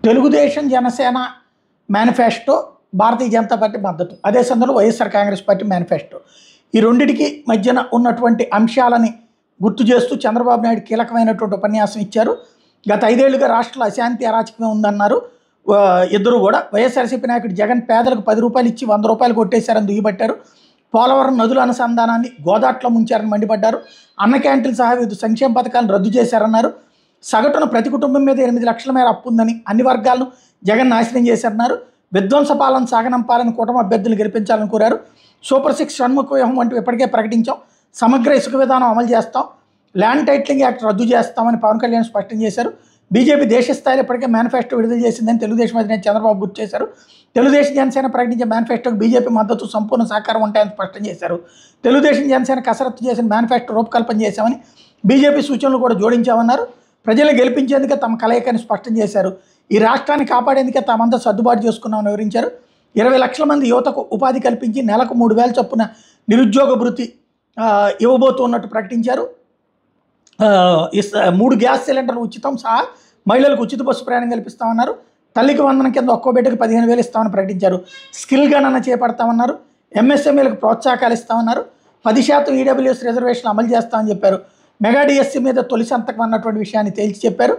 Telugu Desam Janasena manifesto, Bharatiya Janata party మద్దతు, అదే సందర్భంలో వైఎస్ఆర్ కాంగ్రెస్ పార్టీ మేనిఫెస్టో. ఈ రెండింటికి మధ్యన ఉన్నటువంటి అంశాలని గుర్తు చేస్తూ చంద్రబాబు నాయుడు కీలకమైనటువంటి ఉపన్యాసం ఇచ్చారు. గత 5 ఏళ్లుగా రాష్ట్రంలో అశాంతి అరాచకమే ఉందన్నారు ఇద్దరు కూడా. వైఎస్ఆర్సీపీ నాయకుడు జగన్ పేదలకు 10 రూపాయలు ఇచ్చి 100 రూపాయలు కొట్టేశారని దుయ్యబట్టారు. పోలవరం నదుల అనుసంధానాన్ని గోదాట్లో ముంచారని మండిపడ్డారు. అన్న క్యాంటీన్ సహా వివిధ సంక్షేమ పథకాలను రద్దు చేశారన్నారు. సగటున ప్రతి కుటుంబం మీద 8 లక్షల మేర అప్పు ఉందని, అన్ని వర్గాలను జగన్ నాశనం చేశారన్నారు. విధ్వంస పాలన సాగనంపాలని కూటమి అభ్యర్థులు గెలిపించాలని కోరారు. సూపర్ 6 షణ్ముఖ వ్యూహం వంటివి ఇప్పటికే ప్రకటించాం, సమగ్ర ఇసుక విధానం అమలు చేస్తాం, ల్యాండ్ టైటిలింగ్ యాక్ట్ రద్దు చేస్తామని పవన్ కళ్యాణ్ స్పష్టం చేశారు. బీజేపీ దేశ స్థాయిలో ఇప్పటికే మేనిఫెస్టో విడుదల చేసిందని తెలుగుదేశం అధినేత చంద్రబాబు గుర్తు చేశారు. తెలుగుదేశం జనసేన ప్రకటించే మేనిఫెస్టోకి బీజేపీ మద్దతు సంపూర్ణ సహకారం ఉంటాయని స్పష్టం చేశారు. తెలుగుదేశం జనసేన కసరత్తు చేసిన మేనిఫెస్టో రూపకల్పన చేశామని, బీజేపీ సూచనలు కూడా జోడించామన్నారు. ప్రజలు గెలిపించేందుకే తమ కలయికని స్పష్టం చేశారు. ఈ రాష్ట్రాన్ని కాపాడేందుకే తామంతా సర్దుబాటు చేసుకున్నామని వివరించారు. 20 లక్షల మంది యువతకు ఉపాధి కల్పించి నెలకు 3,000 చొప్పున నిరుద్యోగ భృతి ఇవ్వబోతున్నట్టు ప్రకటించారు. 3 గ్యాస్ సిలిండర్లు ఉచితం సహా మహిళలకు ఉచిత బస్సు ప్రయాణం కల్పిస్తామన్నారు. తల్లికి వందనం కింద ఒక్కో బిడ్డకు 15,000 ఇస్తామని ప్రకటించారు. స్కిల్ గణన చేపడతామన్నారు. ఎంఎస్ఎంఈలకు ప్రోత్సాహకాలు ఇస్తామన్నారు. 10% ఈడబ్ల్యూఎస్ రిజర్వేషన్లు అమలు చేస్తామని చెప్పారు. మెగా డిఎస్సీ మీద తొలి సంతకం అన్నటువంటి విషయాన్ని తేల్చి చెప్పారు.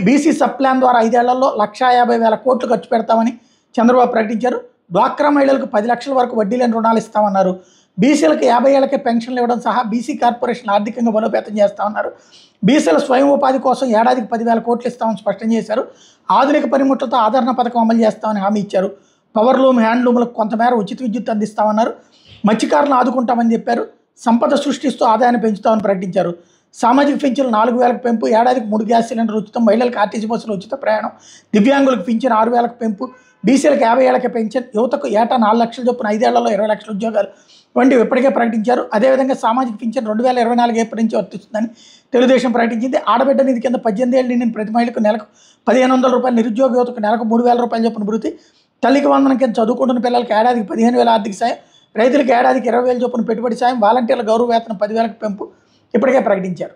బీసీ సబ్ ప్లాన్ ద్వారా 5 ఏళ్లలో 1,50,000 కోట్లు ఖర్చు పెడతామని చంద్రబాబు ప్రకటించారు. డ్వాక్రా మహిళలకు 10 లక్షల వరకు వడ్డీ లేని రుణాలు ఇస్తామన్నారు. బీసీలకు 50 ఏళ్లకే పెన్షన్లు ఇవ్వడం సహా బీసీ కార్పొరేషన్ ఆర్థికంగా బలోపేతం చేస్తామన్నారు. బీసీల స్వయం ఉపాధి కోసం ఏడాదికి 10,000 కోట్లు ఇస్తామని స్పష్టం చేశారు. ఆధునిక పనిముట్లతో ఆదరణ పథకం అమలు చేస్తామని హామీ ఇచ్చారు. పవర్లూమ్, హ్యాండ్లూమ్లకు కొంతమేర ఉచిత విద్యుత్ అందిస్తామన్నారు. మత్స్యకారులను ఆదుకుంటామని చెప్పారు. సంపద సృష్టిస్తూ ఆదాయాన్ని పెంచుతామని ప్రకటించారు. సామాజిక పింఛన్లు 4,000కు పెంపు, ఏడాదికి 3 గ్యాస్ సిలిండర్ ఉచితం, మహిళలకు ఆర్టీసీ బస్సులు ఉచిత ప్రయాణం, దివ్యాంగులకు పింఛన్ 6,000కు పెంపు, బీసీలకు 50 ఏళ్లకే పెన్షన్, యువతకు ఏటా 4 లక్షల చొప్పున 5 ఏళ్లలో 20 లక్షల ఉద్యోగాలు వంటివి ఇప్పటికే ప్రకటించారు. అదేవిధంగా సామాజిక పింఛన్ 2024 ఏప్రిల్ నుంచి వర్తిస్తుందని తెలుగుదేశం ప్రకటించింది. ఆడబిడ్డ నిధి కింద 18 ఏళ్ళు నిండిన ప్రతి మహిళకు నెలకు 1,500 రూపాయలు, నిరుద్యోగ యువతకు నెలకు 3,000 రూపాయలు చొప్పున భృతి, తల్లికి వందనం కింద చదువుకుంటున్న పిల్లలకి ఏడాదికి 15,000 ఆర్థిక సాయం, రైతులకు ఏడాదికి 20,000 చొప్పున పెట్టుబడి సాయం, వాలంటీర్ల గౌరవ వేతనం 10,000కు పెంపు ఇప్పటికే ప్రకటించారు.